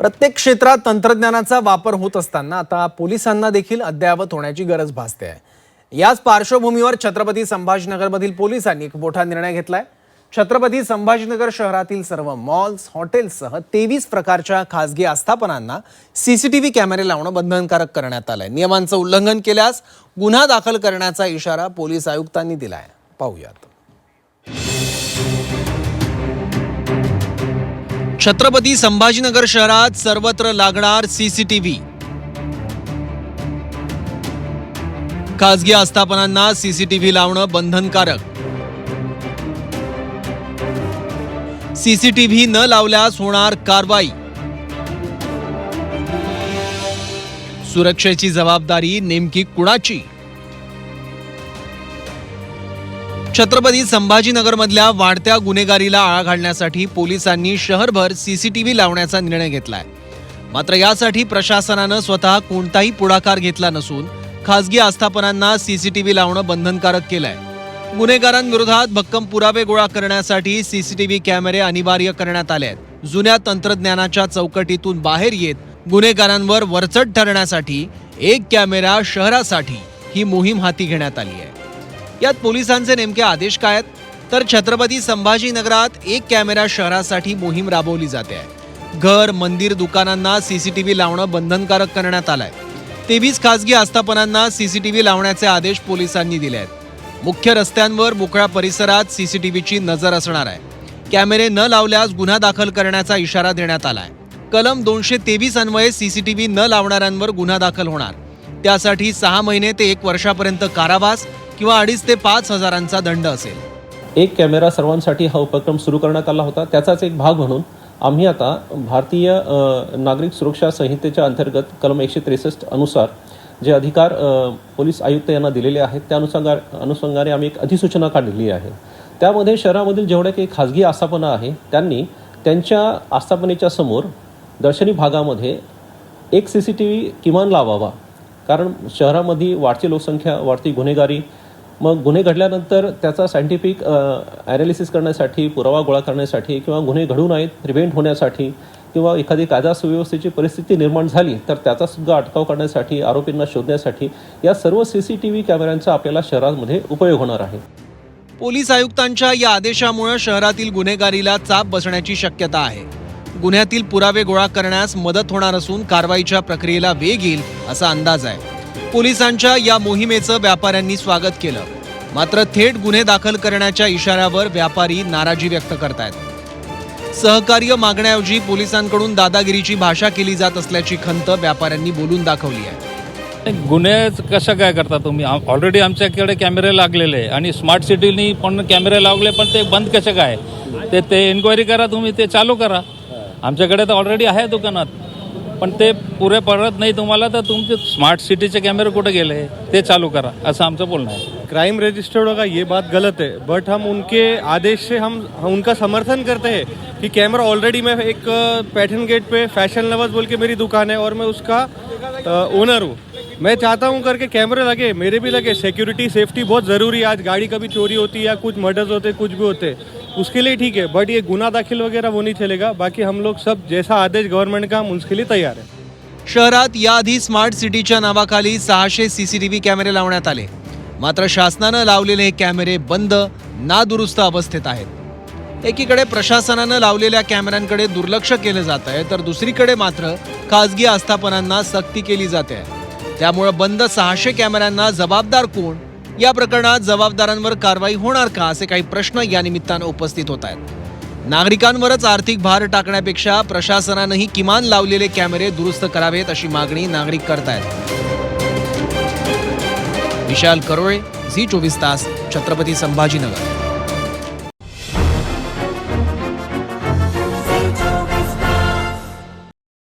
प्रत्येक क्षेत्रात तंत्रज्ञानाचा वापर होत असताना आता पोलिसांना देखील अद्ययावत होण्याची गरज भासते आहे। याच पार्श्वभूमीवर छत्रपती संभाजीनगरमधील पोलिसांनी एक मोठा निर्णय घेतलाय। छत्रपती संभाजीनगर शहरातील सर्व मॉल्स, हॉटेल्ससह 23 प्रकारच्या खासगी आस्थापनांना सीसीटीव्ही कॅमेरे लावणं बंधनकारक करण्यात आलंय। नियमांचं उल्लंघन केल्यास गुन्हा दाखल करण्याचा इशारा पोलीस आयुक्तांनी दिलाय। पाहूयात। छत्रपती संभाजीनगर शहरात सर्वत्र लागणार सीसीटीव्ही। खासगी आस्थापनांना सीसीटीव्ही लावणं बंधनकारक। सीसीटीव्ही न लावल्यास होणार कारवाई। सुरक्षेची जबाबदारी नेमकी कुणाची? छत्रपती संभाजीनगरमधल्या वाढत्या गुन्हेगारीला आळा घालण्यासाठी पोलिसांनी शहरभर सीसीटीव्ही लावण्याचा निर्णय घेतलाय। मात्र यासाठी प्रशासनानं स्वतः कोणताही पुढाकार घेतला नसून खासगी आस्थापनांना सीसीटीव्ही लावणं बंधनकारक केलंय। गुन्हेगारांविरोधात भक्कम पुरावे गोळा करण्यासाठी सीसीटीव्ही कॅमेरे अनिवार्य करण्यात आले आहेत। जुन्या तंत्रज्ञानाच्या चौकटीतून बाहेर येत गुन्हेगारांवर वरचढ ठरण्यासाठी एक कॅमेरा शहरासाठी ही मोहीम हाती घेण्यात आली आहे। यात पोलिसांचे नेमके आदेश काय आहेत? तर छत्रपती संभाजीनगरात एक कॅमेरा शहरासाठी मोहीम राबवली जाते आहे। घर, मंदिर, दुकानांना सीसीटीव्ही लावणं बंधनकारक करण्यात आलंय। 23 खासगी आस्थापनांना सीसीटीव्ही लावण्याचे आदेश पोलिसांनी दिले आहेत। मुख्य रस्त्यांवर, मोकळ्या परिसरात सीसीटीव्हीची नजर असणार आहे। कॅमेरे न लावल्यास गुन्हा दाखल करण्याचा इशारा देण्यात आलाय। कलम 223 अन्वये सीसीटीव्ही न लावणाऱ्यांवर गुन्हा दाखल होणार। त्यासाठी 6 महिने ते 1 वर्षापर्यंत कारावास किंवा 2,500 ते 5,000चा दंड असेल। एक कॅमेरा सर्वांसाठी हा उपक्रम सुरू करण्यात आला होता। त्याचाच एक भाग म्हणून आम्ही आता भारतीय नागरिक सुरक्षा संहितेच्या अंतर्गत कलम 163 अनुसार जे अधिकार पोलीस आयुक्त यांना दिलेले आहेत त्या अनुषंगाने आम्ही एक अधिसूचना काढलेली आहे। त्यामध्ये शहरामधील जेवढ्या काही खाजगी आस्थापना आहे त्यांनी त्यांच्या आस्थापनेच्या समोर दर्शनी भागामध्ये एक सीसीटीव्ही किमान लावावा। कारण शहरामध्ये वाढती लोकसंख्या, वाढती गुन्हेगारी, मग गुन्हे घडल्यानंतर त्याचा सायंटिफिक ॲनालिसिस करण्यासाठी, पुरावा गोळा करण्यासाठी किंवा गुन्हे घडू नयेत प्रिव्हेंट होण्यासाठी किंवा एखादी कायदा सुव्यवस्थेची परिस्थिती निर्माण झाली तर त्याचा सुद्धा अटकाव करण्यासाठी, आरोपींना शोधण्यासाठी या सर्व सीसीटीव्ही कॅमेऱ्यांचा आपल्याला शहरामध्ये उपयोग होणार आहे। पोलीस आयुक्तांच्या या आदेशामुळे शहरातील गुन्हेगारीला चाप बसण्याची शक्यता आहे। गुन्ह्यातील पुरावे गोळा करण्यास मदत होणार असून कारवाईच्या प्रक्रियेला वेग येईल असा अंदाज आहे। पोलिसांच्या या मोहिमेचं व्यापाऱ्यांनी स्वागत केलं। मात्र थेट गुन्हे दाखल करण्याच्या इशाऱ्यावर व्यापारी नाराजी व्यक्त करतायत। सहकार्य मागण्याऐवजी पोलिसांकडून दादागिरीची भाषा केली जात असल्याची खंत व्यापाऱ्यांनी बोलून दाखवली आहे। गुन्हे कसं काय करता तुम्ही? ऑलरेडी आमच्याकडे कॅमेरे लागलेले आहे आणि स्मार्ट सिटीनी पण कॅमेरे लावले, पण ते बंद कसे काय? ते एन्क्वायरी करा, तुम्ही ते चालू करा। आमच्याकडे तर ऑलरेडी आहे दुकानात, पण ते पुरे पडत नाही तुम्हाला, तर तुमचे स्मार्ट सिटीचे कॅमेरे कुठे गेले ते चालू करा, असं आमचं बोलणं आहे। क्राइम रजिस्टर्ड होगा ये बात गलत है, बट हम उनके आदेश से हम उनका समर्थन करते हैं कि कैमरा ऑलरेडी मैं एक पैटर्न गेट पे फैशन लवर्स बोल के मेरी दुकान है और मैं उसका ओनर हूँ। मैं चाहता हूँ करके कैमरे लगे, मेरे भी लगे। सिक्योरिटी सेफ्टी बहुत ज़रूरी है। आज गाड़ी कभी चोरी होती है या कुछ मर्डर्स होते, कुछ भी होते, उसके लिए ठीक है, बट ये गुना दाखिल वगैरह वो नहीं चलेगा। बाकी हम लोग सब जैसा आदेश गवर्नमेंट का हम उसके लिए तैयार है। शहरात याआधी स्मार्ट सिटीच्या नावाखाली 600 सीसीटीव्ही कॅमेरे लावण्यात आले। मात्र शासनानं लावलेले हे कॅमेरे बंद, नादुरुस्त अवस्थेत आहेत। एकीकडे प्रशासनानं लावलेल्या कॅमेऱ्यांकडे दुर्लक्ष केलं जात आहे, तर दुसरीकडे मात्र खासगी आस्थापनांना सक्ती केली जाते। त्यामुळे बंद 600 कॅमेऱ्यांना जबाबदार कोण? या प्रकरणात जबाबदारांवर कारवाई होणार का, असे काही प्रश्न या निमित्तानं उपस्थित होत आहेत। नागरिकांवरच आर्थिक भार टाकण्यापेक्षा प्रशासनानंही किमान लावलेले कॅमेरे दुरुस्त करावेत अशी मागणी नागरिक करतायत। विशाल करोळे, झी 24 तास, छत्रपती संभाजीनगर।